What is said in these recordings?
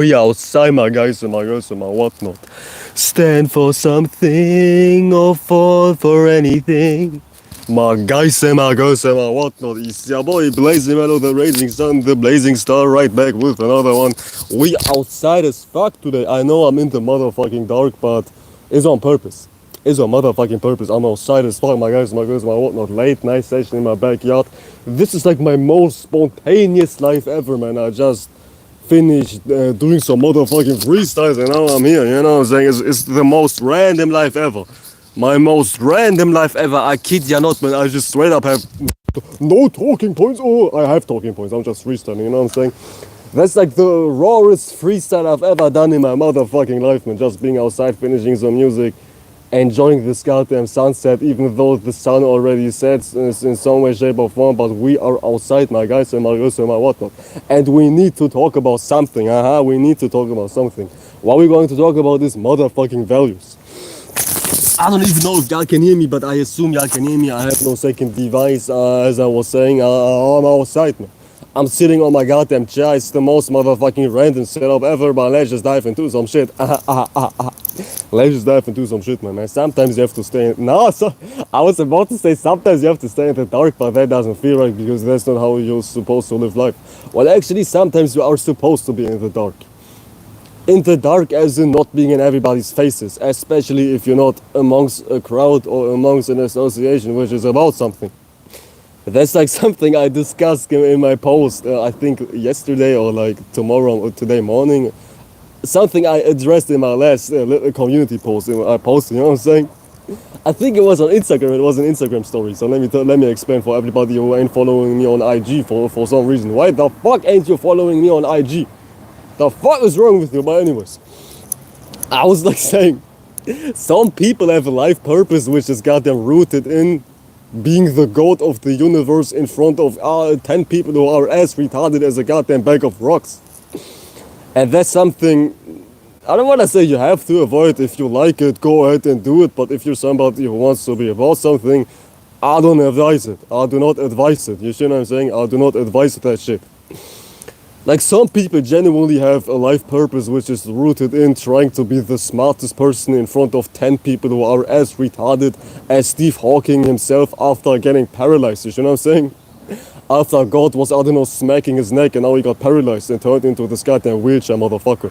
We outside, my guys and my girls and my whatnot. Stand for something or fall for anything. My guys and my girls and my whatnot. It's your boy Blazing Mellow, the Raging Sun, the Blazing Star, right back with another one. We outside as fuck today. I know I'm in the motherfucking dark, but it's on purpose. It's on motherfucking purpose. I'm outside as fuck, my guys, my girls, my whatnot. Late night session in my backyard. This is like my most spontaneous life ever, man. I just finished doing some motherfucking freestyles and now I'm here, you know what I'm saying? It's the most random life ever. My most random life ever. I kid ya not, man. I just straight up have no talking points. Oh, I have talking points. I'm just freestyling, you know what I'm saying? That's like the rawest freestyle I've ever done in my motherfucking life, man. Just being outside, finishing some music, enjoying this goddamn sunset, even though the sun already sets in some way, shape, or form. But we are outside, my guys and my girls and my whatnot. And we need to talk about something. We need to talk about something. What are we going to talk about is motherfucking values. I don't even know if y'all can hear me, but I assume y'all can hear me. I have no second device, as I was saying. I'm outside, man. I'm sitting on my goddamn chair. It's the most motherfucking random setup ever, but let's just dive into some shit. Let's just dive into some shit, man. Sometimes you have to stay in... No, so, I was about to say sometimes you have to stay in the dark, but that doesn't feel right because that's not how you're supposed to live life. Well, actually, sometimes you are supposed to be in the dark. In the dark as in not being in everybody's faces, especially if you're not amongst a crowd or amongst an association which is about something. That's like something I discussed in my post, I think yesterday or like tomorrow or today morning. Something I addressed in my last little community post I posted, you know what I'm saying? I think it was on Instagram, it was an Instagram story. So let me explain for everybody who ain't following me on IG for some reason. Why the fuck ain't you following me on IG? The fuck is wrong with you? But anyways, I was like saying, some people have a life purpose which is goddamn rooted in being the god of the universe in front of 10 people who are as retarded as a goddamn bag of rocks. And that's something, I don't want to say you have to avoid. If you like it, go ahead and do it. But if you're somebody who wants to be about something, I don't advise it. I do not advise it. You see what I'm saying? I do not advise that shit. Like some people genuinely have a life purpose which is rooted in trying to be the smartest person in front of 10 people who are as retarded as Steve Hawking himself after getting paralyzed. You know what I'm saying? After God was, I don't know, smacking his neck and now he got paralyzed and turned into this goddamn wheelchair motherfucker.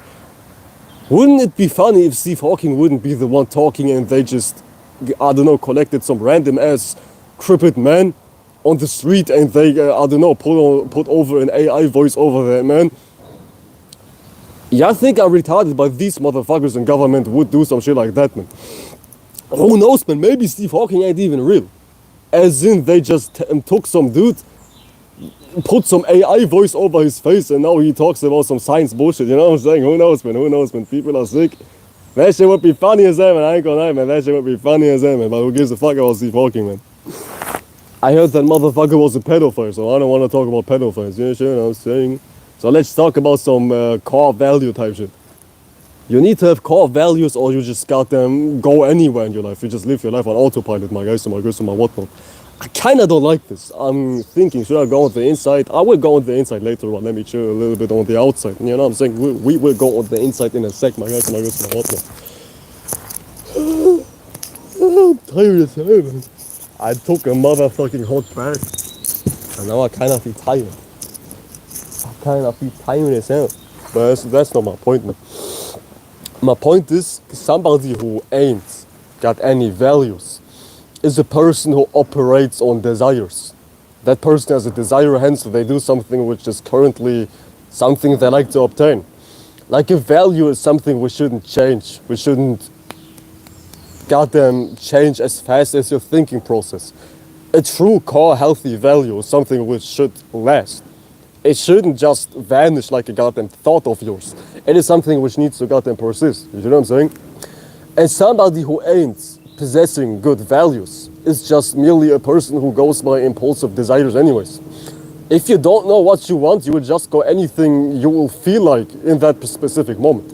Wouldn't it be funny if Steve Hawking wouldn't be the one talking and they just, I don't know, collected some random ass crippled man on the street and they, I don't know, put over an AI voice over there, man. Yeah, I think I'm retarded, but these motherfuckers in government would do some shit like that, man. Who knows, man? Maybe Steve Hawking ain't even real. As in, they just took some dude, put some AI voice over his face, and now he talks about some science bullshit. You know what I'm saying? Who knows, man? Who knows, man? People are sick. That shit would be funny as hell, man. I ain't gonna lie, man. That shit would be funny as hell, man. But who gives a fuck about Steve Hawking, man? I heard that motherfucker was a pedophile, so I don't want to talk about pedophiles. You know what I'm saying? So let's talk about some core value type shit. You need to have core values or you just goddamn go anywhere in your life. You just live your life on autopilot, my guys and my girls and my whatnot. I kinda don't like this. I'm thinking, should I go on the inside? I will go on the inside later on. Let me chill a little bit on the outside. You know what I'm saying? We will go on the inside in a sec, my guys and my girls and my whatnot. I'm tired as hell, man. I took a motherfucking hot bath and now I kind of feel tired. I kind of feel tired as hell. But that's not my point, man. My point is, somebody who ain't got any values is a person who operates on desires. That person has a desire, hence they do something which is currently something they like to obtain. Like a value is something we shouldn't change. We shouldn't goddamn change as fast as your thinking process. A true core healthy value is something which should last. It shouldn't just vanish like a goddamn thought of yours. It is something which needs to goddamn persist. You know what I'm saying? And somebody who ain't possessing good values is just merely a person who goes by impulsive desires anyways. If you don't know what you want, you will just go anything you will feel like in that specific moment.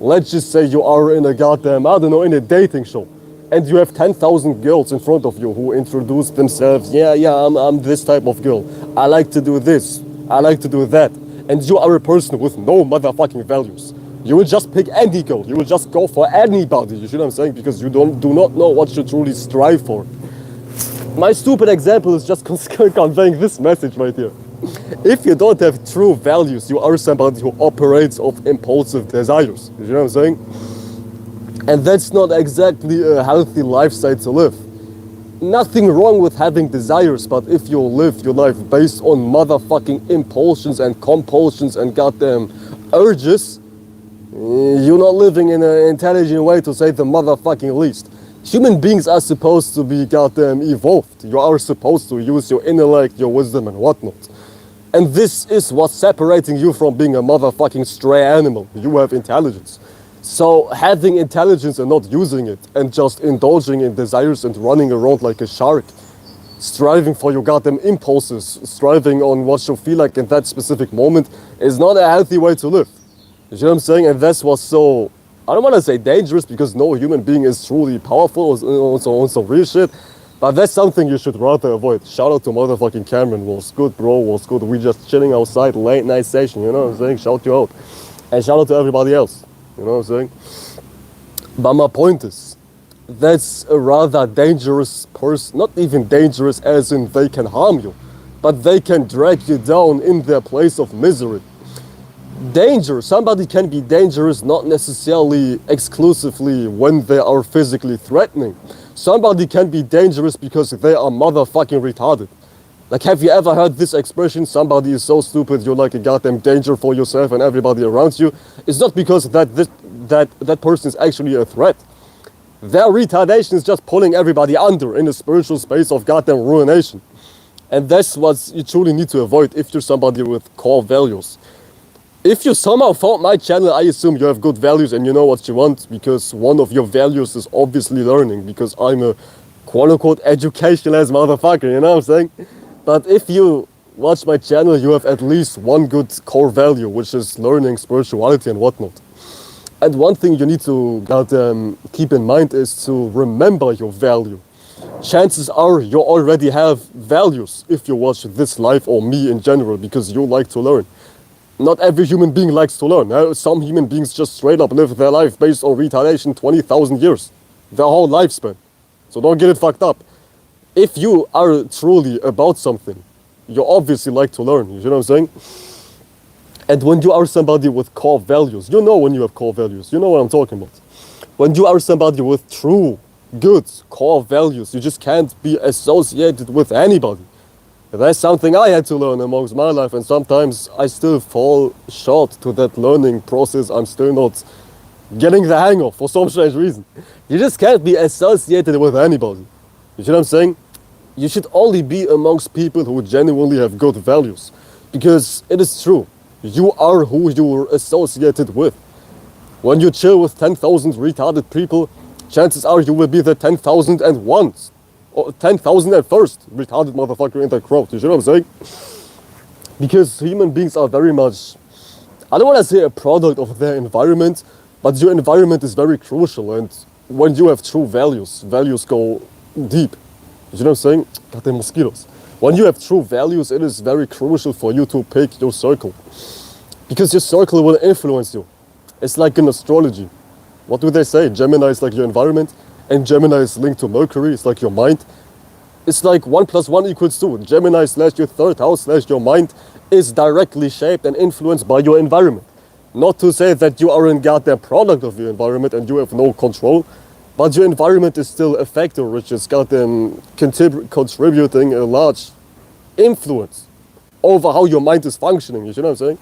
Let's just say you are in a goddamn, I don't know, in a dating show. And you have 10,000 girls in front of you who introduce themselves. Yeah, I'm this type of girl. I like to do this. I like to do that. and you are a person with no motherfucking values, you will just pick any girl. You will just go for anybody. You see what I'm saying? Because you do not know what you truly strive for. My stupid example is just conveying this message right here. If you don't have true values, you are somebody who operates of impulsive desires. You know what I'm saying? And that's not exactly a healthy lifestyle to live. Nothing wrong with having desires, but if you live your life based on motherfucking impulsions and compulsions and goddamn urges, you're not living in an intelligent way, to say the motherfucking least. Human beings are supposed to be goddamn evolved. You are supposed to use your intellect, your wisdom and whatnot. And this is what's separating you from being a motherfucking stray animal. You have intelligence. So having intelligence and not using it, and just indulging in desires and running around like a shark, striving for your goddamn impulses, striving on what you feel like in that specific moment, is not a healthy way to live. You know what I'm saying? And that's what's so, I don't want to say dangerous, because no human being is truly powerful on some real shit, but that's something you should rather avoid. Shout out to motherfucking Cameron. What's good, bro? What's good? We just chilling outside, late night session, you know what I'm saying? Shout you out. And shout out to everybody else. You know what I'm saying? But my point is, that's a rather dangerous person. Not even dangerous as in they can harm you, but they can drag you down in their place of misery. Danger. Somebody can be dangerous not necessarily exclusively when they are physically threatening. Somebody can be dangerous because they are motherfucking retarded. Like, have you ever heard this expression, somebody is so stupid you're like a goddamn danger for yourself and everybody around you? It's not because that person is actually a threat. Their retardation is just pulling everybody under in a spiritual space of goddamn ruination. And that's what you truly need to avoid if you're somebody with core values. If you somehow found my channel, I assume you have good values and you know what you want, because one of your values is obviously learning, because I'm a quote-unquote educationless motherfucker, you know what I'm saying? But if you watch my channel, you have at least one good core value, which is learning, spirituality and whatnot. And one thing you need to keep in mind is to remember your value. Chances are you already have values if you watch this live or me in general, because you like to learn. Not every human being likes to learn. Some human beings just straight up live their life based on retardation 20,000 years. Their whole lifespan. So don't get it fucked up. If you are truly about something, you obviously like to learn, you know what I'm saying? And when you are somebody with core values, you know when you have core values, you know what I'm talking about. When you are somebody with true, good core values, you just can't be associated with anybody. That's something I had to learn amongst my life, and sometimes I still fall short to that learning process. I'm still not getting the hang of for some strange reason. You just can't be associated with anybody. You see what I'm saying? You should only be amongst people who genuinely have good values. Because it is true, you are who you are associated with. When you chill with 10,000 retarded people, chances are you will be the 10,001 or 10,001st retarded motherfucker in the crowd. You see what I'm saying? Because human beings are very much, I don't want to say a product of their environment, but your environment is very crucial. And when you have true values, values go deep. You know what I'm saying? Goddamn mosquitoes. When you have true values, it is very crucial for you to pick your circle. Because your circle will influence you. It's like in astrology. What do they say? Gemini is like your environment, and Gemini is linked to Mercury. It's like your mind. It's like 1 + 1 = 2. Gemini / your third house / your mind is directly shaped and influenced by your environment. Not to say that you are a goddamn product of your environment and you have no control, but your environment is still a factor which is goddamn contributing a large influence over how your mind is functioning. You know what I'm saying?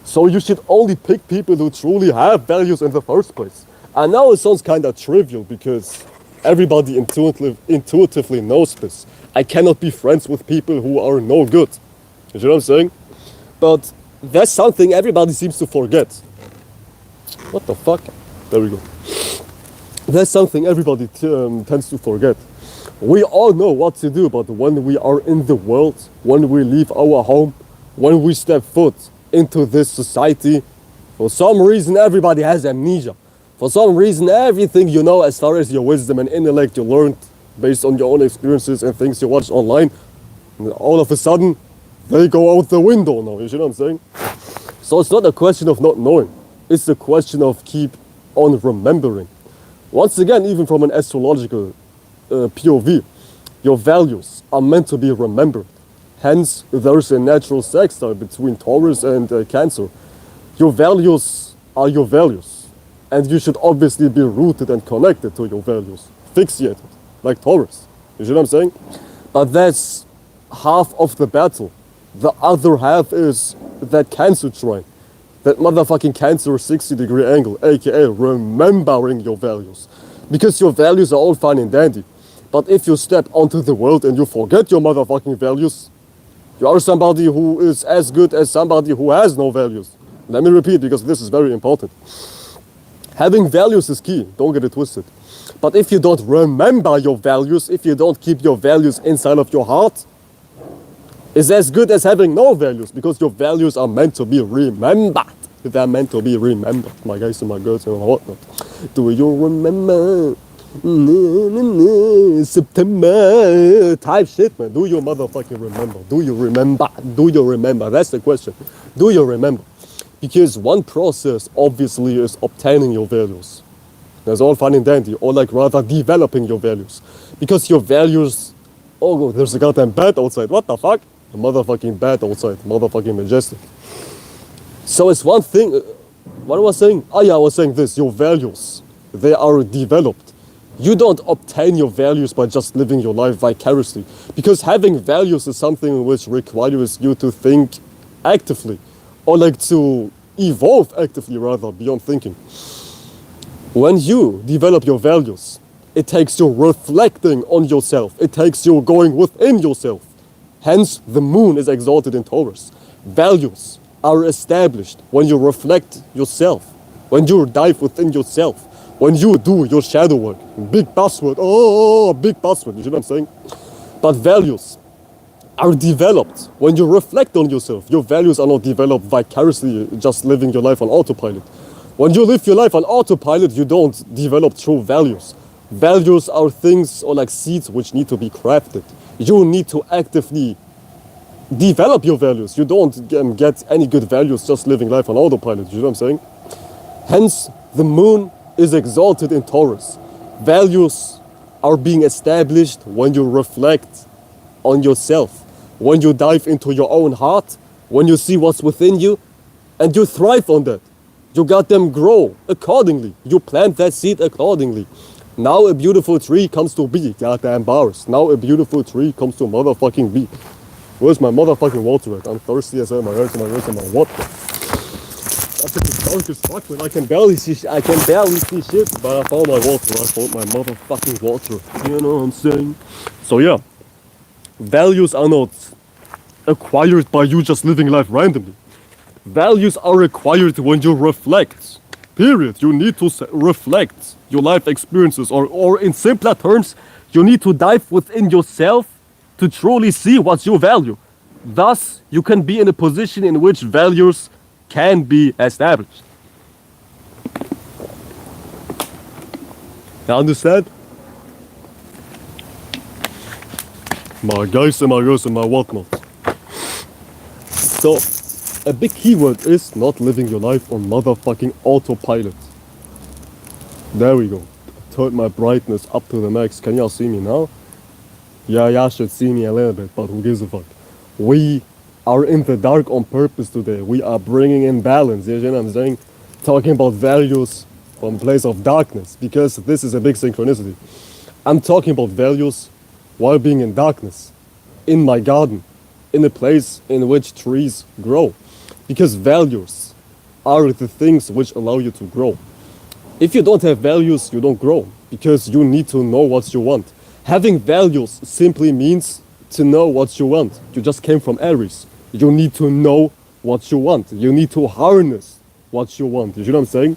So you should only pick people who truly have values in the first place. And now it sounds kind of trivial because everybody intuitively knows this. I cannot be friends with people who are no good. You know what I'm saying? But that's something everybody seems to forget. What the fuck? There we go. That's something everybody tends to forget. We all know what to do, but when we are in the world, when we leave our home, when we step foot into this society, for some reason everybody has amnesia. For some reason everything you know as far as your wisdom and intellect you learned based on your own experiences and things you watched online, all of a sudden they go out the window now. You know what I'm saying? So it's not a question of not knowing. It's a question of keep on remembering. Once again, even from an astrological POV, your values are meant to be remembered. Hence, there's a natural sextile between Taurus and Cancer. Your values are your values. And you should obviously be rooted and connected to your values. Fixated, like Taurus. You see what I'm saying? But that's half of the battle. The other half is that Cancer trine. That motherfucking Cancer 60-degree angle, aka remembering your values. Because your values are all fine and dandy. But if you step onto the world and you forget your motherfucking values, you are somebody who is as good as somebody who has no values. Let me repeat, because this is very important. Having values is key, don't get it twisted. But if you don't remember your values, if you don't keep your values inside of your heart, it's as good as having no values, because your values are meant to be remembered. They're meant to be remembered, my guys and my girls and whatnot. Do you remember? September type shit, man. Do you motherfucking remember? Do you remember? Do you remember? That's the question. Do you remember? Because one process obviously is obtaining your values. That's all fun and dandy, or like rather developing your values. Because your values, oh, there's a goddamn bat outside. What the fuck? A motherfucking bat outside, motherfucking majestic. So it's one thing, what was I saying? Oh yeah, I was saying this, your values, they are developed. You don't obtain your values by just living your life vicariously. Because having values is something which requires you to think actively. Or like to evolve actively rather, beyond thinking. When you develop your values, it takes you reflecting on yourself. It takes you going within yourself. Hence, the moon is exalted in Taurus. Values are established when you reflect yourself. When you dive within yourself. When you do your shadow work. Big buzzword. Oh, big buzzword. You see what I'm saying? But values are developed when you reflect on yourself. Your values are not developed vicariously, just living your life on autopilot. When you live your life on autopilot, you don't develop true values. Values are things or like seeds which need to be crafted. You need to actively develop your values. You don't get any good values just living life on autopilot. You know what I'm saying? Hence, the moon is exalted in Taurus. Values are being established when you reflect on yourself. When you dive into your own heart, when you see what's within you, and you thrive on that. You got them grow accordingly. You plant that seed accordingly. Now a beautiful tree comes to be. Goddamn bars. Now a beautiful tree comes to motherfucking be. Where's my motherfucking water at? I'm thirsty as hell. My ears and my water. That's just dark as fuck, man. I can barely see shit, but I found my water. I found my motherfucking water. You know what I'm saying? So yeah. Values are not acquired by you just living life randomly. Values are acquired when you reflect. Period. You need to reflect your life experiences, or in simpler terms, you need to dive within yourself to truly see what's your value. Thus, you can be in a position in which values can be established. You understand? My guys and my girls and my whatnot. So, a big keyword is not living your life on motherfucking autopilot. There we go. Turned my brightness up to the max. Can y'all see me now? Yeah, y'all should see me a little bit, but who gives a fuck? We are in the dark on purpose today. We are bringing in balance, you know what I'm saying? Talking about values from a place of darkness, because this is a big synchronicity. I'm talking about values while being in darkness, in my garden, in a place in which trees grow. Because values are the things which allow you to grow. If you don't have values, you don't grow, because you need to know what you want. Having values simply means to know what you want. You just came from Aries. You need to know what you want. You need to harness what you want. You know what I'm saying?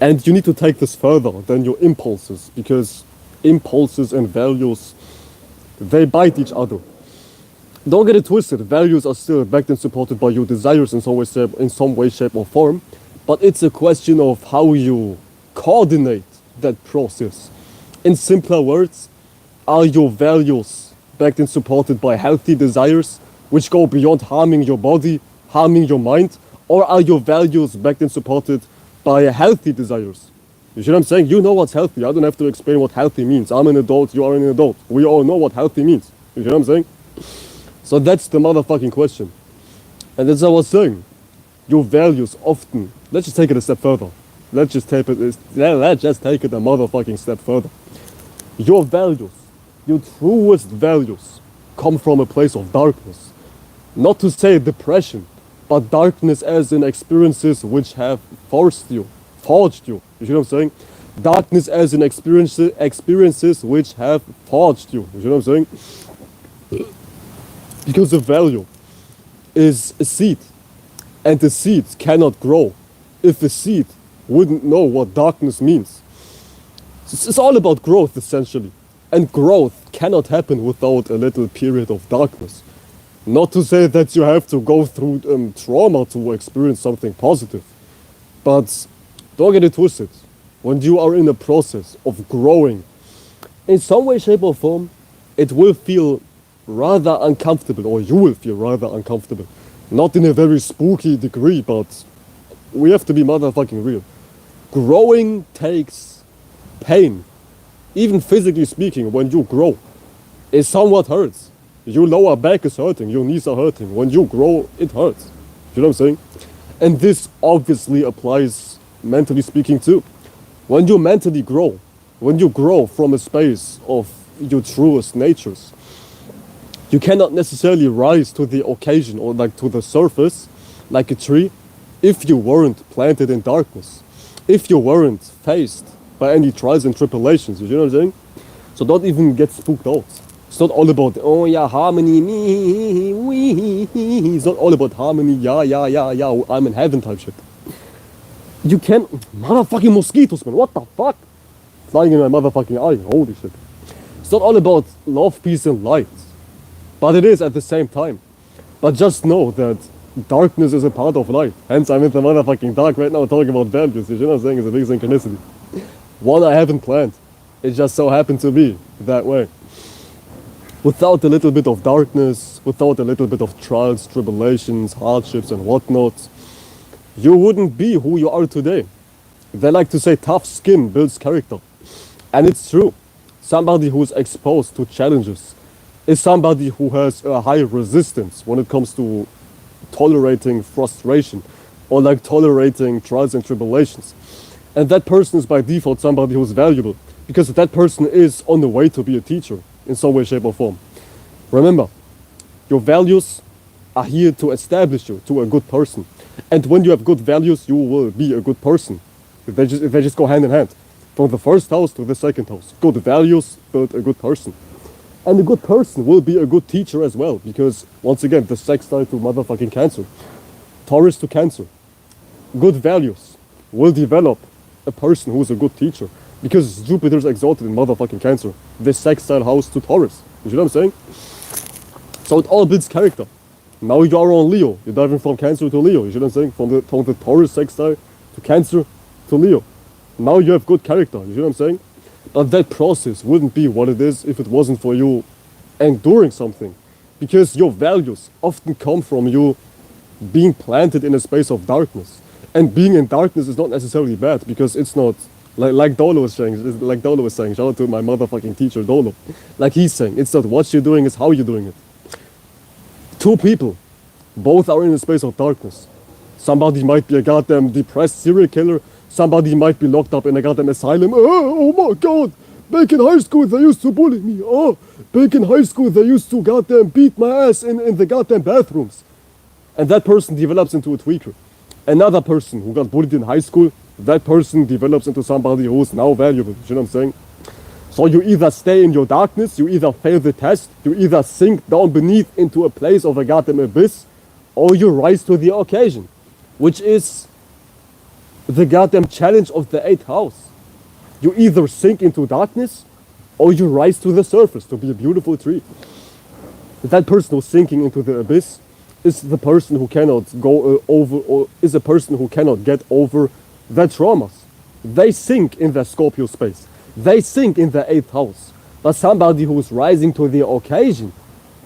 And you need to take this further than your impulses, because impulses and values, they bite each other. Don't get it twisted. Values are still backed and supported by your desires in some way, shape or form. But it's a question of how you coordinate that process. In simpler words, are your values backed and supported by healthy desires which go beyond harming your body, harming your mind? Or are your values backed and supported by healthy desires? You see what I'm saying? You know what's healthy. I don't have to explain what healthy means. I'm an adult, you are an adult. We all know what healthy means. You see what I'm saying? So that's the motherfucking question. And as I was saying, your values often, let's just take it a step further. Let's just take it a motherfucking step further. Your values, your truest values, come from a place of darkness. Not to say depression, but darkness as in experiences which have forged you. You see what I'm saying? Darkness as in experiences which have forged you. You see what I'm saying? Because the value is a seed, and the seed cannot grow if the seed wouldn't know what darkness means. It's all about growth, essentially. And growth cannot happen without a little period of darkness. Not to say that you have to go through trauma to experience something positive. But don't get it twisted. When you are in a process of growing, in some way, shape or form, it will feel rather uncomfortable, or you will feel rather uncomfortable. Not in a very spooky degree, but we have to be motherfucking real. Growing takes pain. Even physically speaking, when you grow, it somewhat hurts. Your lower back is hurting, your knees are hurting. When you grow, it hurts. You know what I'm saying? And this obviously applies mentally speaking too. When you mentally grow, when you grow from a space of your truest natures, you cannot necessarily rise to the occasion or like to the surface like a tree if you weren't planted in darkness, if you weren't faced by any trials and tribulations. You know what I'm saying? So don't even get spooked out. It's not all about, oh yeah, harmony, me, we. It's not all about harmony, yeah, I'm in heaven type shit. You can't, motherfucking mosquitoes, man, what the fuck? Flying in my motherfucking eye, holy shit. It's not all about love, peace and light. But it is at the same time. But just know that darkness is a part of life. Hence I'm in the motherfucking dark right now talking about values. You know what I'm saying? It's a big synchronicity. One I haven't planned. It just so happened to be that way. Without a little bit of darkness, without a little bit of trials, tribulations, hardships and whatnot, you wouldn't be who you are today. They like to say tough skin builds character. And it's true. Somebody who's exposed to challenges is somebody who has a high resistance when it comes to tolerating frustration or like tolerating trials and tribulations. And that person is by default somebody who's valuable because that person is on the way to be a teacher in some way, shape or form. Remember, your values are here to establish you to a good person. And when you have good values, you will be a good person. They just go hand in hand. From the first house to the second house. Good values build a good person. And a good person will be a good teacher as well. Because, once again, the sextile to motherfucking Cancer. Taurus to Cancer. Good values will develop a person who's a good teacher. Because Jupiter's exalted in motherfucking Cancer. The sextile house to Taurus. You see what I'm saying? So it all builds character. Now you are on Leo. You're diving from Cancer to Leo. You see what I'm saying? From the Taurus sextile to Cancer to Leo. Now you have good character. You see what I'm saying? But that process wouldn't be what it is if it wasn't for you enduring something. Because your values often come from you being planted in a space of darkness. And being in darkness is not necessarily bad because it's not like Dolo was saying, shout out to my motherfucking teacher Dolo. Like he's saying, it's not what you're doing, it's how you're doing it. Two people, both are in a space of darkness. Somebody might be a goddamn depressed serial killer. Somebody might be locked up in a goddamn asylum. Oh my god, back in high school they used to bully me. Oh, back in high school they used to goddamn beat my ass in the goddamn bathrooms. And that person develops into a tweaker. Another person who got bullied in high school, that person develops into somebody who's now valuable. You know what I'm saying? So you either stay in your darkness, you either fail the test, you either sink down beneath into a place of a goddamn abyss, or you rise to the occasion, which is the goddamn challenge of the 8th house. You either sink into darkness, or you rise to the surface to be a beautiful tree. That person who's sinking into the abyss is the person who cannot go over, or is a person who cannot get over their traumas. They sink in their Scorpio space. They sink in the 8th house. But somebody who's rising to the occasion,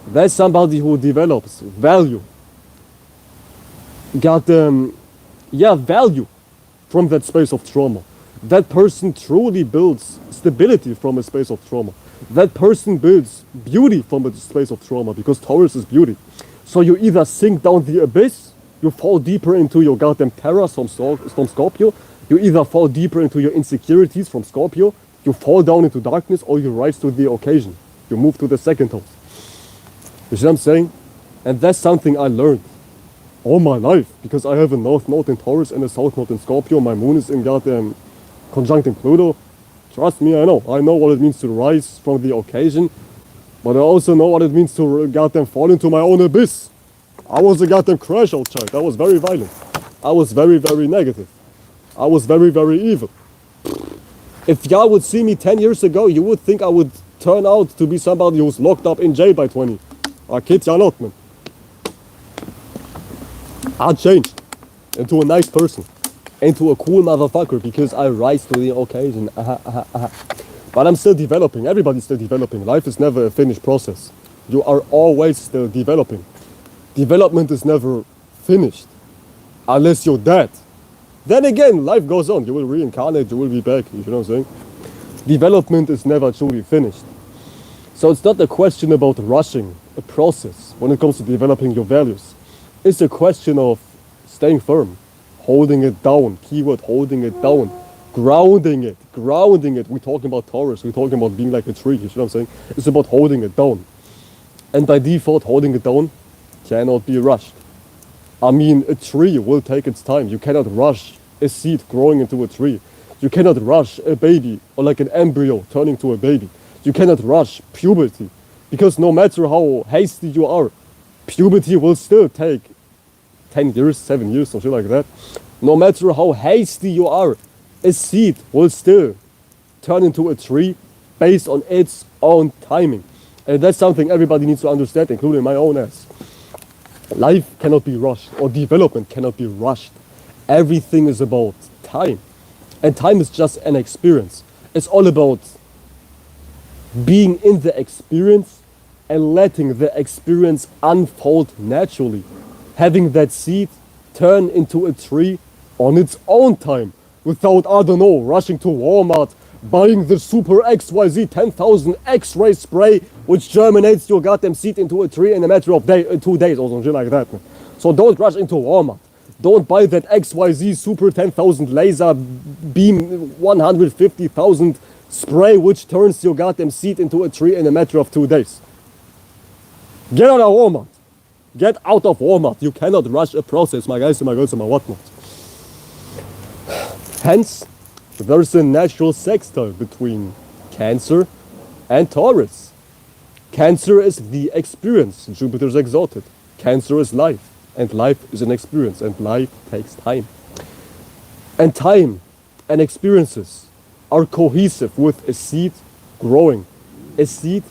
that's somebody who develops value. goddamn, yeah, value from that space of trauma. That person truly builds stability from a space of trauma. That person builds beauty from a space of trauma, because Taurus is beauty. So you either sink down the abyss, you fall deeper into your goddamn terrors from Scorpio, you either fall deeper into your insecurities from Scorpio, you fall down into darkness, or you rise to the occasion. You move to the second house. You see what I'm saying? And that's something I learned all my life, because I have a north node in Taurus and a south node in Scorpio. My moon is in goddamn conjuncting Pluto. Trust me, I know what it means to rise from the occasion, but I also know what it means to goddamn fall into my own abyss. I was a goddamn crash out child. I was very violent. I was very, very negative. I was very, very evil. If y'all would see me 10 years ago, you would think I would turn out to be somebody who's locked up in jail by 20. I kid ya not, man. I changed into a nice person, into a cool motherfucker, because I rise to the occasion. But I'm still developing. Everybody's still developing. Life is never a finished process. You are always still developing. Development is never finished unless you're dead. Then again, life goes on. You will reincarnate, you will be back. You know what I'm saying? Development is never truly finished. So it's not a question about rushing a process when it comes to developing your values. It's a question of staying firm, holding it down. Keyword, holding it down. Grounding it. We're talking about Taurus. We're talking about being like a tree. You know what I'm saying? It's about holding it down. And by default, holding it down cannot be rushed. I mean, a tree will take its time. You cannot rush a seed growing into a tree. You cannot rush a baby, or like an embryo turning to a baby. You cannot rush puberty, because no matter how hasty you are, puberty will still take 10 years, 7 years, something like that. No matter how hasty you are, a seed will still turn into a tree based on its own timing. And that's something everybody needs to understand, including my own ass. Life cannot be rushed, or development cannot be rushed. Everything is about time. And time is just an experience. It's all about being in the experience and letting the experience unfold naturally. Having that seed turn into a tree on its own time, without, I don't know, rushing to Walmart, buying the super XYZ 10,000 X-ray spray, which germinates your goddamn seed into a tree in a matter of 2 days or something like that. So don't rush into Walmart. Don't buy that XYZ super 10,000 laser beam 150,000 spray, which turns your goddamn seed into a tree in a matter of 2 days. Get out of Walmart. Get out of Walmart. You cannot rush a process, my guys and my girls and my whatnot. Hence, there's a natural sextile between Cancer and Taurus. Cancer is the experience. Jupiter's exalted. Cancer is life. And life is an experience. And life takes time. And time and experiences are cohesive with a seed growing. A seed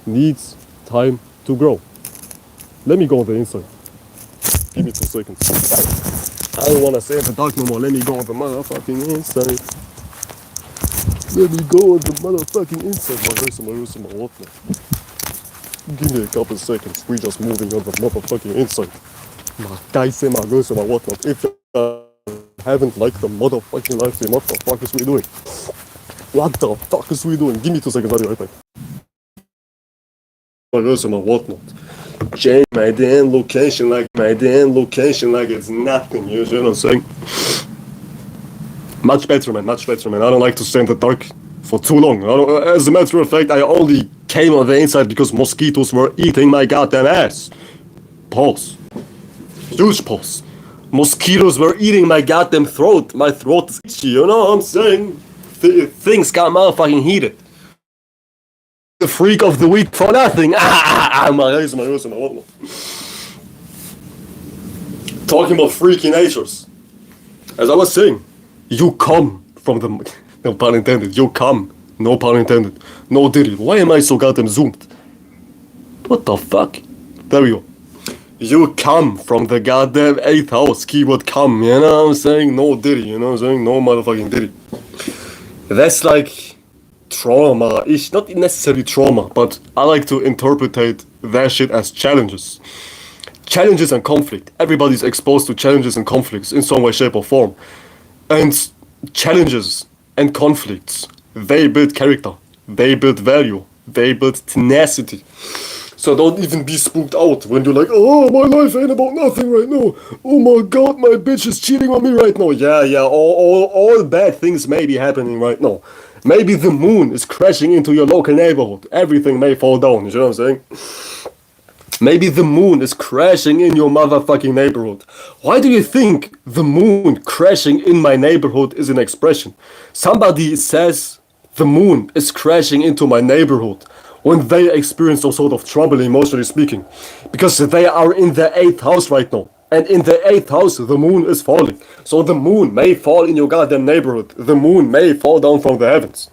needs time to grow. Let me go on the inside. Give me 2 seconds. I don't want to stay in the dark no more. Let me go on the motherfucking inside. Let me go on the motherfucking inside. My wrist and my whatnot. Give me a couple seconds. We just moving on the motherfucking inside. My guys and my girls and my whatnot. If you haven't liked the motherfucking live stream, what the fuck is we doing? What the fuck is we doing? Give me 2 seconds. I'll be right back. My girls and my whatnot. Change my damn location like it's nothing. You know what I'm saying? Much better, man. I don't like to stay in the dark for too long. As a matter of fact, I only came on the inside because mosquitoes were eating my goddamn ass. Pause. Huge pause. Mosquitoes were eating my goddamn throat. My throat is itchy, you know what I'm saying? Things got motherfucking heated. The freak of the week for nothing. My eyes, my ears, and my whatnot. Talking about freaky natures. As I was saying, you come from the... No pun intended. You come. No pun intended. No diddy. Why am I so goddamn zoomed? What the fuck? There we go. You come from the goddamn 8th house. Keyword come. You know what I'm saying? No diddy. You know what I'm saying? No motherfucking diddy. That's like... trauma-ish, not necessarily trauma, but I like to interpret that shit as challenges. challenges and conflict. Everybody's exposed to challenges and conflicts in some way, shape, or form. And challenges and conflicts, they build character, they build value, they build tenacity. So don't even be spooked out when you're like, oh, my life ain't about nothing right now. Oh my god, my bitch is cheating on me right now. Yeah, all bad things may be happening right now. Maybe the moon is crashing into your local neighborhood. Everything may fall down, you know what I'm saying? Maybe the moon is crashing in your motherfucking neighborhood. Why do you think the moon crashing in my neighborhood is an expression? Somebody says the moon is crashing into my neighborhood when they experience some sort of trouble, emotionally speaking, because they are in the 8th house right now, and in the 8th house the moon is falling. So the moon may fall in your goddamn neighborhood, the moon may fall down from the heavens,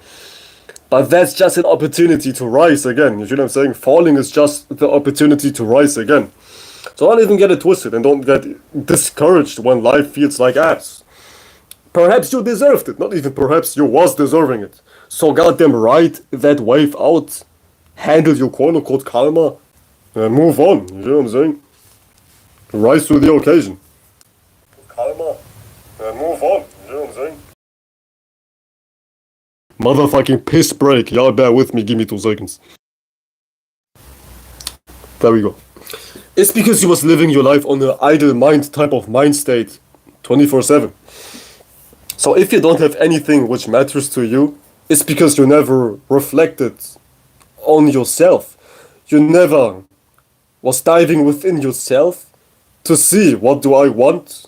but that's just an opportunity to rise again. You see what I'm saying? Falling is just the opportunity to rise again. So don't even get it twisted, and don't get discouraged when life feels like ass. Perhaps you deserved it, not even perhaps, you was deserving it. So goddamn ride that wave out, handle your quote-unquote karma, and move on. You know what I'm saying? Rise to the occasion. Karma, and move on. You know what I'm saying? Motherfucking piss break. Y'all bear with me, give me 2 seconds. There we go. It's because you was living your life on an idle mind type of mind state 24/7. So if you don't have anything which matters to you, it's because you never reflected on yourself. You never was diving within yourself to see what do I want,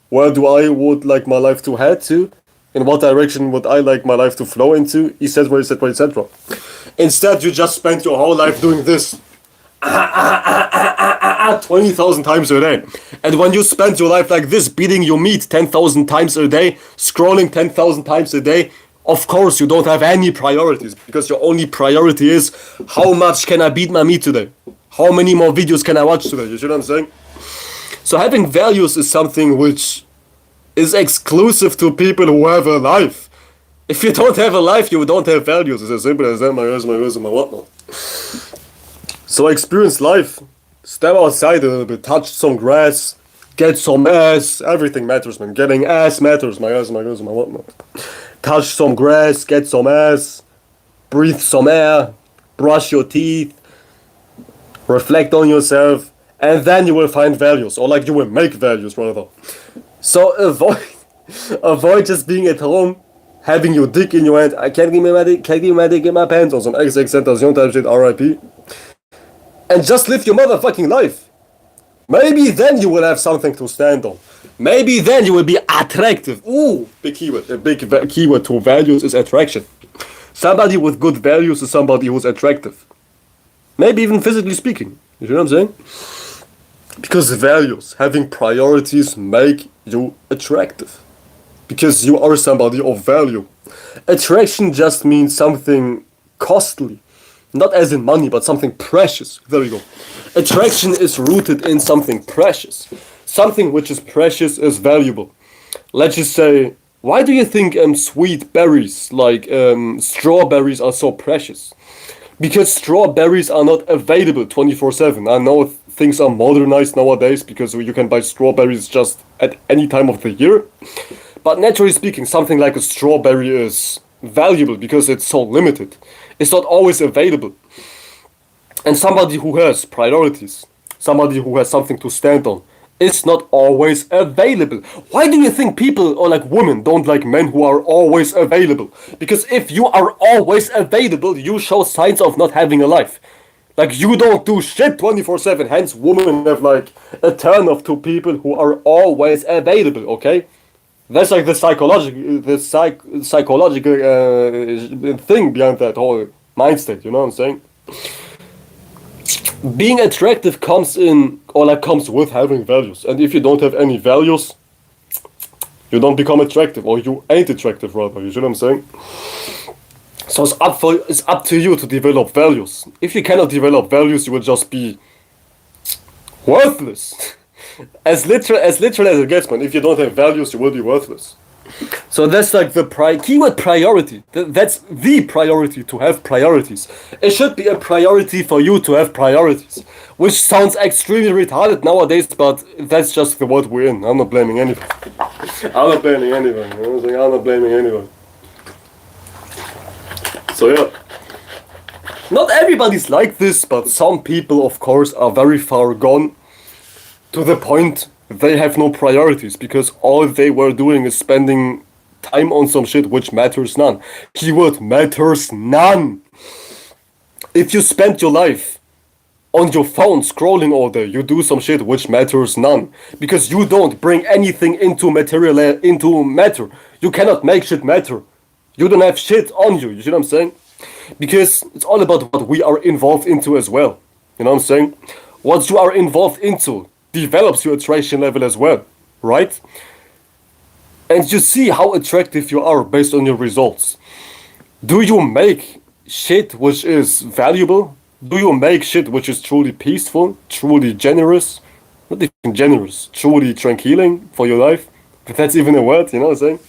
where do I would like my life to head to, in what direction would I like my life to flow into, etc, etc, etc. Instead, you just spent your whole life doing this 20,000 times a day. And when you spend your life like this, beating your meat 10,000 times a day, scrolling 10,000 times a day, of course you don't have any priorities, because your only priority is how much can I beat my meat today? How many more videos can I watch today? You see what I'm saying? So having values is something which is exclusive to people who have a life. If you don't have a life, you don't have values. It's as simple as that, my whatnot. So experience life. Step outside a little bit, touch some grass, get some ass. Everything matters, man. Getting ass matters, my whatnot. Touch some grass, get some ass, breathe some air, brush your teeth, reflect on yourself, and then you will find values, or like you will make values rather. So avoid just being at home, having your dick in your hand. I can't give me my dick in my pants, or some XXXTentacion type shit, RIP. And just live your motherfucking life. Maybe then you will have something to stand on. Maybe then you will be attractive. Ooh, big keyword. A big keyword to values is attraction. Somebody with good values is somebody who's attractive. Maybe even physically speaking. You know what I'm saying? Because values, having priorities, make you attractive. Because you are somebody of value. Attraction just means something costly. Not as in money, but something precious. There we go. Attraction is rooted in something precious. Something which is precious is valuable. Let's just say, why do you think sweet berries like strawberries are so precious? Because strawberries are not available 24/7. I know things are modernized nowadays because you can buy strawberries just at any time of the year. But naturally speaking, something like a strawberry is valuable because it's so limited. It's not always available. And somebody who has priorities, somebody who has something to stand on, is not always available. Why do you think people, or like women, don't like men who are always available? Because if you are always available, you show signs of not having a life. Like you don't do shit 24/7. Hence, women have like a turn off to people who are always available. Okay, that's like the psychological thing behind that whole mind state. You know what I'm saying? Being attractive comes in, or like comes with having values. And if you don't have any values, you don't become attractive, or you ain't attractive rather. You see what I'm saying? So it's up to you to develop values. If you cannot develop values, you will just be worthless. As literal as it gets, man. If you don't have values, you will be worthless. So that's like the keyword priority. That's the priority, to have priorities. It should be a priority for you to have priorities. Which sounds extremely retarded nowadays, but that's just the world we're in. I'm not blaming anyone. I'm not blaming anyone. You know what I'm saying? I'm not blaming anyone. So yeah. Not everybody's like this, but some people, of course, are very far gone to the point they have no priorities because all they were doing is spending time on some shit which matters none. Keyword matters none. If you spend your life on your phone scrolling all day, you do some shit which matters none because you don't bring anything into matter. You cannot make shit matter. You don't have shit on you. You see what I'm saying? Because it's all about what we are involved into as well. You know what I'm saying? What you are involved into develops your attraction level as well, right? And you see how attractive you are based on your results. Do you make shit which is valuable? Do you make shit which is truly peaceful, truly generous? Not even generous, truly tranquiling for your life? If that's even a word, you know what I'm saying?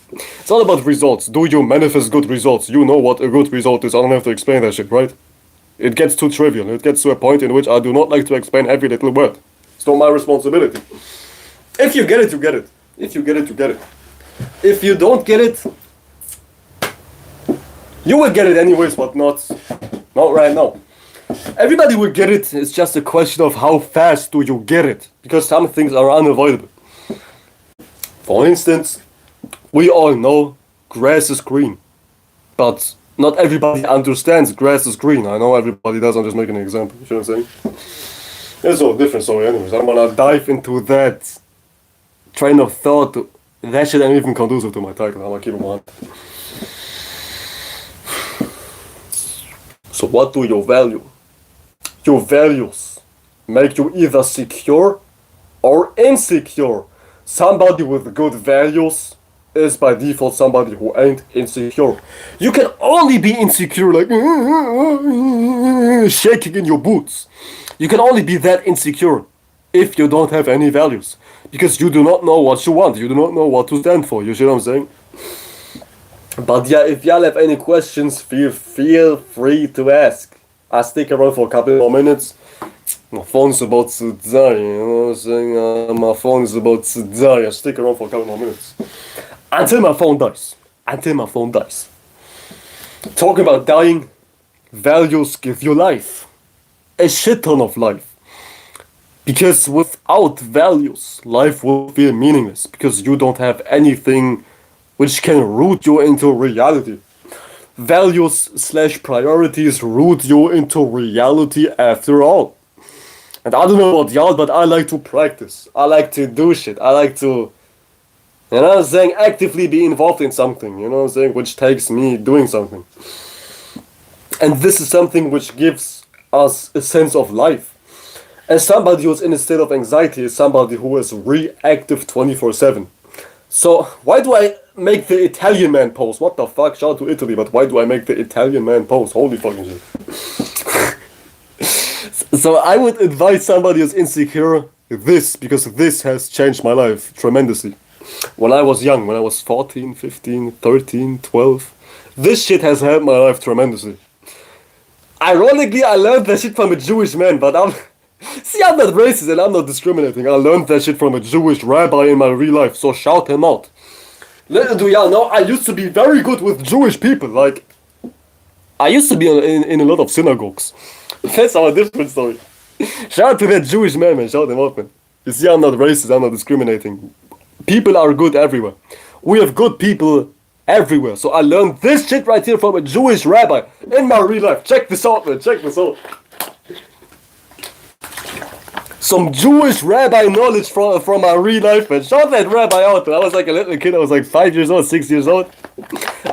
It's all about results. Do you manifest good results? You know what a good result is. I don't have to explain that shit, right? It gets too trivial. It gets to a point in which I do not like to explain every little word. It's not my responsibility. If you get it, you get it. If you get it, you get it. If you don't get it, you will get it anyways, but not right now. Everybody will get it. It's just a question of how fast do you get it. Because some things are unavoidable. For instance, we all know grass is green. But not everybody understands grass is green. I know everybody does. I'm just making an example. You know what I'm saying? It's all different story anyways. I'm gonna dive into that train of thought. That shit ain't even conducive to my title. I'm gonna keep it on. So what do you value? Your values make you either secure or insecure. Somebody with good values is by default somebody who ain't insecure. You can only be insecure like shaking in your boots. You can only be that insecure if you don't have any values. Because you do not know what you want. You do not know what to stand for. You see what I'm saying? But yeah, if y'all have any questions, feel free to ask. I'll stick around for a couple more minutes. My phone's about to die, you know what I'm saying? My phone is about to die. I'll stick around for a couple more minutes. Until my phone dies. Until my phone dies. Talking about dying, values give you life. A shit ton of life. Because without values, life will feel meaningless. Because you don't have anything which can root you into reality. Values/priorities root you into reality after all. And I don't know about y'all, but I like to practice. I like to do shit. I like to, you know what I'm saying, actively be involved in something, you know what I'm saying, which takes me doing something. And this is something which gives us a sense of life. And somebody who's in a state of anxiety is somebody who is reactive 24/7. So why do I make the Italian man pose? What the fuck? Shout out to Italy, but why do I make the Italian man pose? Holy fucking shit. So I would advise somebody who's insecure this, because this has changed my life tremendously. When I was young, when I was 14, 15, 13, 12, this shit has helped my life tremendously. Ironically, I learned that shit from a Jewish man, but I'm not racist and I'm not discriminating. I learned that shit from a Jewish rabbi in my real life, so shout him out. Little do y'all know, I used to be very good with Jewish people. Like, I used to be in a lot of synagogues. That's our different story. Shout out to that Jewish man, shout him out, man. You see, I'm not racist, I'm not discriminating. People are good everywhere. We have good people everywhere. So I learned this shit right here from a Jewish rabbi in my real life. Check this out, man, check this out. Some Jewish rabbi knowledge from my real life, man. Shout that rabbi out, man. I was like a little kid, I was like 5 years old, 6 years old.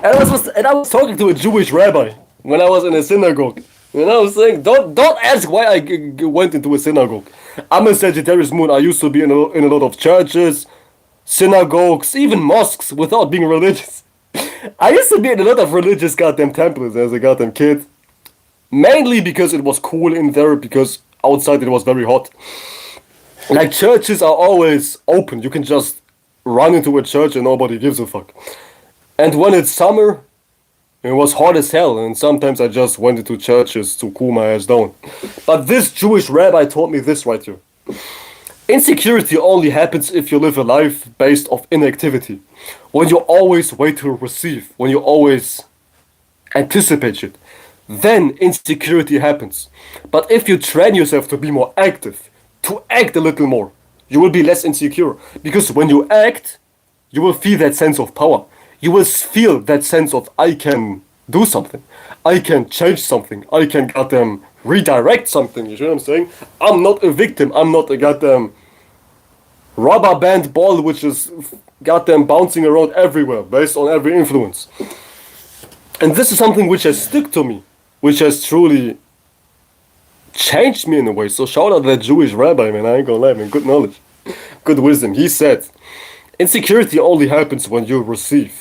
And I was talking to a Jewish rabbi when I was in a synagogue. You know what I'm saying? Don't ask why I went into a synagogue. I'm a Sagittarius moon. I used to be in a lot of churches, synagogues, even mosques without being religious. I used to be in a lot of religious goddamn temples as a goddamn kid. Mainly because it was cool in there, because outside it was very hot. Like, churches are always open. You can just run into a church and nobody gives a fuck. And when it's summer, it was hot as hell, and sometimes I just went into churches to cool my ass down. But this Jewish rabbi taught me this right here. Insecurity only happens if you live a life based off inactivity. When you always wait to receive, when you always anticipate it, then insecurity happens. But if you train yourself to be more active, to act a little more, you will be less insecure. Because when you act, you will feel that sense of power. You will feel that sense of I can do something. I can change something. I can goddamn redirect something. You know what I'm saying? I'm not a victim. I'm not a goddamn rubber band ball which is goddamn bouncing around everywhere based on every influence. And this is something which has stuck to me, which has truly changed me in a way. So shout out that Jewish rabbi, man. I ain't gonna lie, man. Good knowledge, good wisdom. He said, insecurity only happens when you receive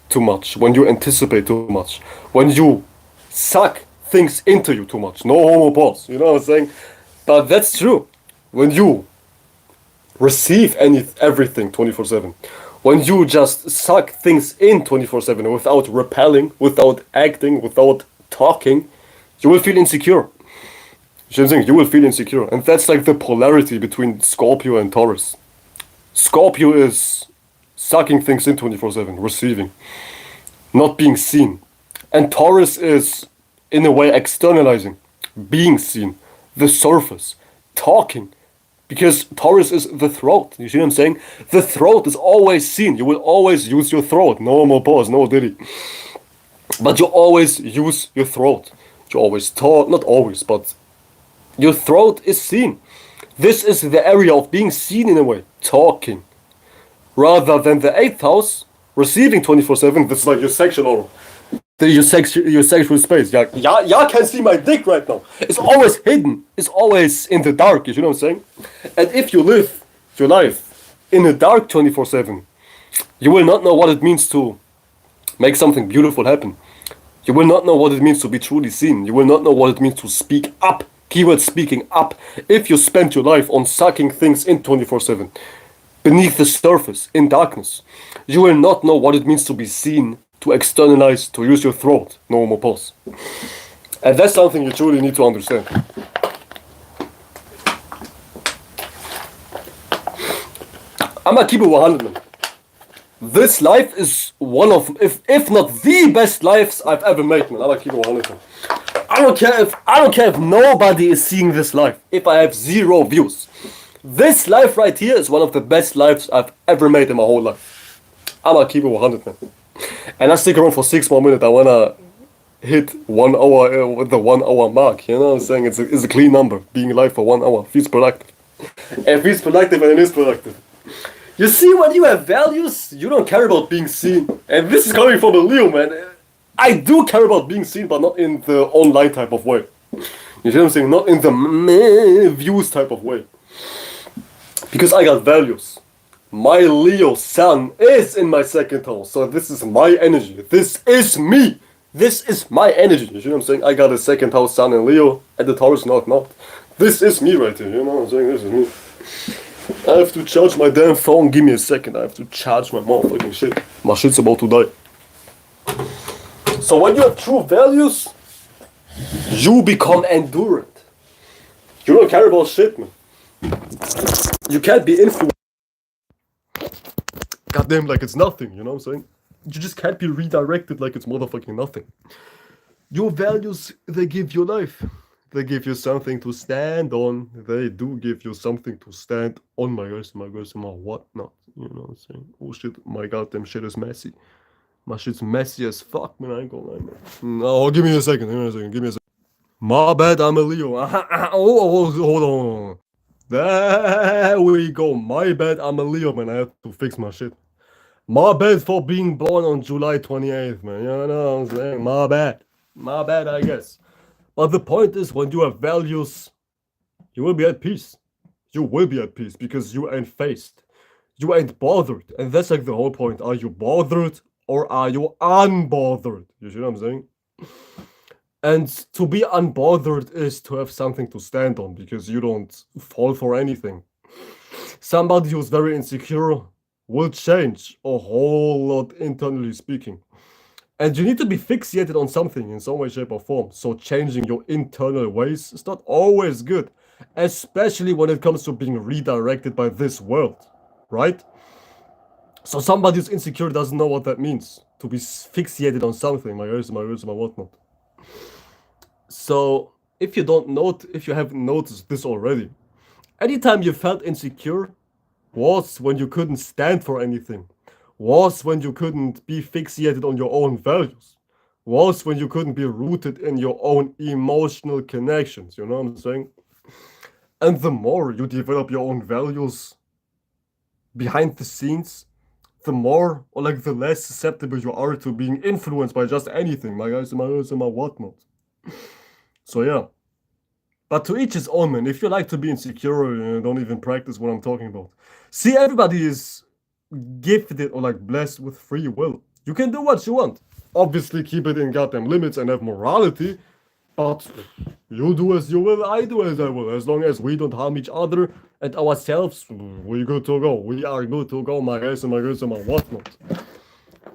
too much, when you anticipate too much, when you suck things into you too much. No homo pause, you know what I'm saying? But that's true. When you receive everything 24/7, when you just suck things in 24/7 without repelling, without acting, without talking, you will feel insecure. You know what I'm saying? You will feel insecure. And that's like the polarity between Scorpio and Taurus. Scorpio is sucking things in 24/7, receiving, not being seen. And Taurus is, in a way, externalizing, being seen, the surface, talking. Because Taurus is the throat. You see what I'm saying? The throat is always seen. You will always use your throat. No more pause, no diddy. But you always use your throat. You always talk, not always, but your throat is seen. This is the area of being seen in a way, talking. Rather than the 8th house, receiving 24/7, that's like your sexual your sexual space. Y'all can see my dick right now. It's always hidden. It's always in the dark, you know what I'm saying? And if you live your life in the dark 24/7, you will not know what it means to make something beautiful happen. You will not know what it means to be truly seen. You will not know what it means to speak up. Keyword speaking up. If you spend your life on sucking things in 24/7, beneath the surface, in darkness, you will not know what it means to be seen, to externalize, to use your throat. No more pause. And that's something you truly need to understand. I'm gonna keep it 100, man. This life is one of, if not the best lives I've ever made, man. I'm gonna keep it 100, man. I don't care if nobody is seeing this life. If I have 0 views, this life right here is one of the best lives I've ever made in my whole life. I'm gonna keep it 100, man. And I stick around for 6 more minutes. I wanna hit 1 hour with the 1 hour mark. You know what I'm saying? It's a clean number. Being alive for 1 hour feels productive. It feels productive and it is productive. You see, when you have values, you don't care about being seen. And this is coming from a Leo, man. I do care about being seen, but not in the online type of way. You see what I'm saying? Not in the meh views type of way. Because I got values. My Leo sun is in my 2nd house, so this is my energy. This is me. This is my energy. You see what I'm saying? I got a 2nd house sun in Leo, and the Taurus not. This is me right here. You know what I'm saying? This is me. I have to charge my damn phone. Give me a second. I have to charge my motherfucking shit. My shit's about to die. So when you have true values, you become endurant. You don't care about shit, man. You can't be influenced. Goddamn, like it's nothing, you know what I'm saying? You just can't be redirected like it's motherfucking nothing. Your values, they give you life. They give you something to stand on. They do give you something to stand on, my guys, my whatnot. You know what I'm saying? Oh shit, my goddamn shit is messy. My shit's messy as fuck, man. I ain't gonna lie, man. No, give me a second. Give me a second. My bad, I'm a Leo. Hold on. There we go. My bad, I'm a Leo, man. I have to fix my shit. My bad for being born on July 28th, man. You know what I'm saying? My bad. My bad, I guess. But the point is, when you have values, you will be at peace. You will be at peace because you ain't faced. You ain't bothered. And that's like the whole point. Are you bothered or are you unbothered? You see what I'm saying? And to be unbothered is to have something to stand on because you don't fall for anything. Somebody who's very insecure will change a whole lot internally speaking. And you need to be fixated on something in some way, shape, or form. So changing your internal ways is not always good, especially when it comes to being redirected by this world, right? So somebody who's insecure doesn't know what that means to be fixated on something, my ears, my whatnot. So if you don't note, if you haven't noticed this already, anytime you felt insecure was when you couldn't stand for anything, was when you couldn't be fixated on your own values, was when you couldn't be rooted in your own emotional connections. You know what I'm saying? And the more you develop your own values behind the scenes, the more or like the less susceptible you are to being influenced by just anything, my guys and my girls and my whatnot. So yeah. But to each his own, man. If you like to be insecure, don't even practice what I'm talking about. See, everybody is gifted or like blessed with free will. You can do what you want. Obviously, keep it in goddamn limits and have morality. But you do as you will, I do as I will. As long as we don't harm each other and ourselves, we're good to go. We are good to go, my guys and my girls and my whatnot.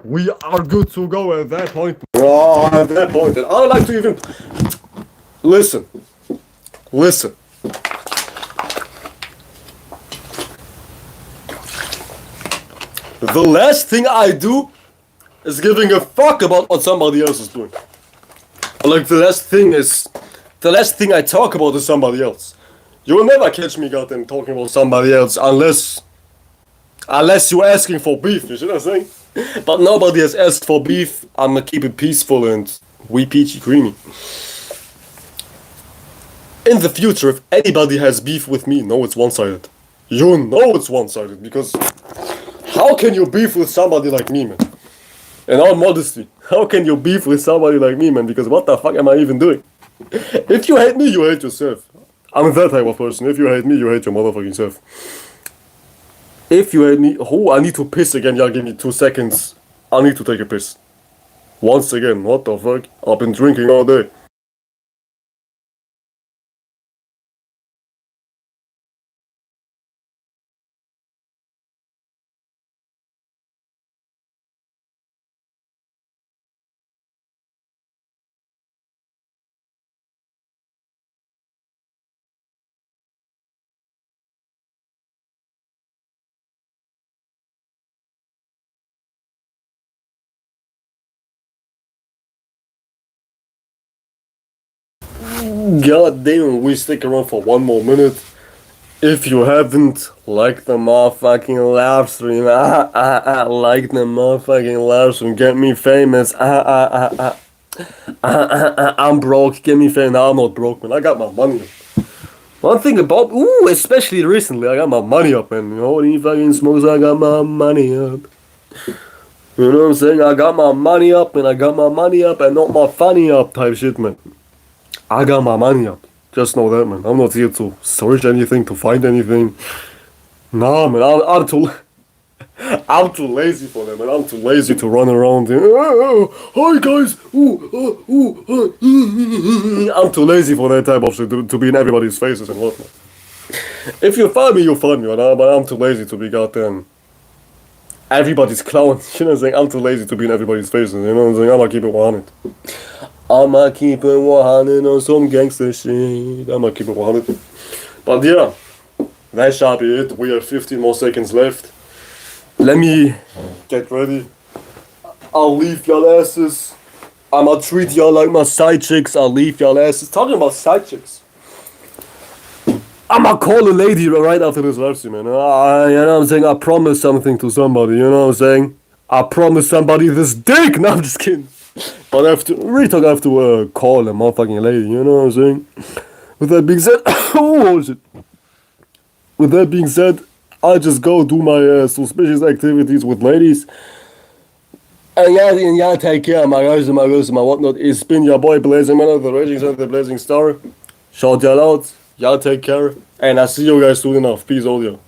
We are good to go at that point. Oh, at that point. And I would like to even... Listen. The last thing I do is giving a fuck about what somebody else is doing. Like the last thing I talk about is somebody else. You will never catch me goddamn talking about somebody else unless you're asking for beef, you see what I'm saying? But nobody has asked for beef. I'ma keep it peaceful and we peachy creamy. In the future, if anybody has beef with me, know it's one-sided. You know it's one-sided, because how can you beef with somebody like me, man? In all modesty, how can you beef with somebody like me, man? Because what the fuck am I even doing? If you hate me, you hate yourself. I'm that type of person. If you hate me, you hate your motherfucking self. If you hate me, I need to piss again. Y'all give me 2 seconds. I need to take a piss. Once again, what the fuck? I've been drinking all day. God damn, we stick around for 1 more minute. If you haven't, like the motherfucking live stream, like the motherfucking live stream, get me famous, I'm broke, get me famous. No, I'm not broke, man, I got my money up. One thing about, especially recently, I got my money up, man, you know what he fucking smokes, I got my money up. You know what I'm saying? I got my money up, and I got my money up, and not my funny up type shit, man. I got my money up. Just know that, man. I'm not here to search anything, to find anything. Nah, man. I'm too lazy for that, man. I'm too lazy to run around. Hi, guys. I'm too lazy for that type of shit to be in everybody's faces and whatnot. If you find me, you find me, but I'm too lazy to be goddamn everybody's clown. You know what I'm saying? I'm too lazy to be in everybody's faces. You know what I'm saying? I'ma keep it 100. I'ma keep it 100 on some gangster shit. I'ma keep it 100. But yeah, that shall be it. We have 15 more seconds left. Let me get ready. I'll leave y'all asses. I'ma treat y'all like my side chicks. I'll leave y'all asses. Talking about side chicks. I'ma call a lady right after this live stream, man. You know what I'm saying? I promised something to somebody, you know what I'm saying? I promised somebody this dick! No, I'm just kidding. But I have to, really talk, I have to call a motherfucking lady, you know what I'm saying? With that being said, oh shit. With that being said, I'll just go do my suspicious activities with ladies. And y'all take care, my guys and my girls and my whatnot. It's been your boy Blazing Man of the Raging Sun, the Blazing Star. Shout y'all out. Y'all take care. And I'll see you guys soon enough. Peace out, y'all.